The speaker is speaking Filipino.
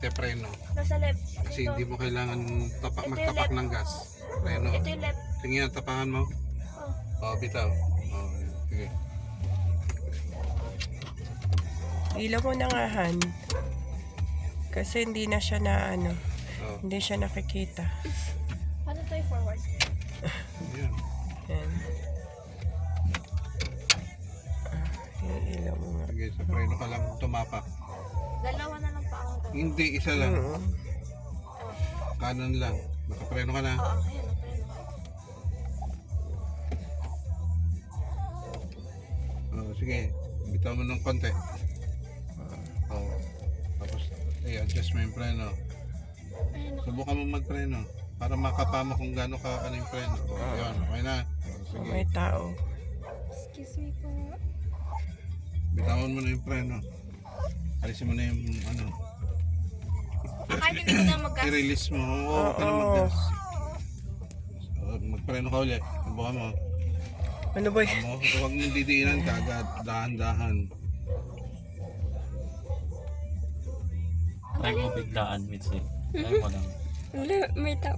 Te-preno. Nasa left. Kasi Dito. hindi mo kailangan Ito yung magtapak left. ng gas. Preno. Ito yung left. Tingin ang tapakan mo. Oh. Bitaw. Yan. Sige. Ilaw mo na nga, Han. Kasi hindi na siya na ano. Oh. Hindi siya nakikita. Paano to i-forward? Yan. Yan. Ilaw mo nga. Sige, sa preno ka lang tumapak. Dalawa na lang pa ako. Hindi, isa lang. Oo. Kanan lang. Nakapreno ka na. Oo, ayun. Sige, bitaw mo ng konti. Tapos, adjust mo yung preno. Subukan mo magpreno para makapa mo kung gaano ka ano yung preno. Yun, okay na. Sige, May tao. Excuse me po. bitawan mo na yung preno. Alisin mo na yung ano. Kahit hindi ko na mag-gas. I-release mo. Oo, ka na mag-gas. Magpreno ka ulit. Subukan mo. Ano ba yun? Huwag mong didiinan ka agad. Dahan-dahan. Try mo biglaan, Mitzi. Try mo lang. May tao.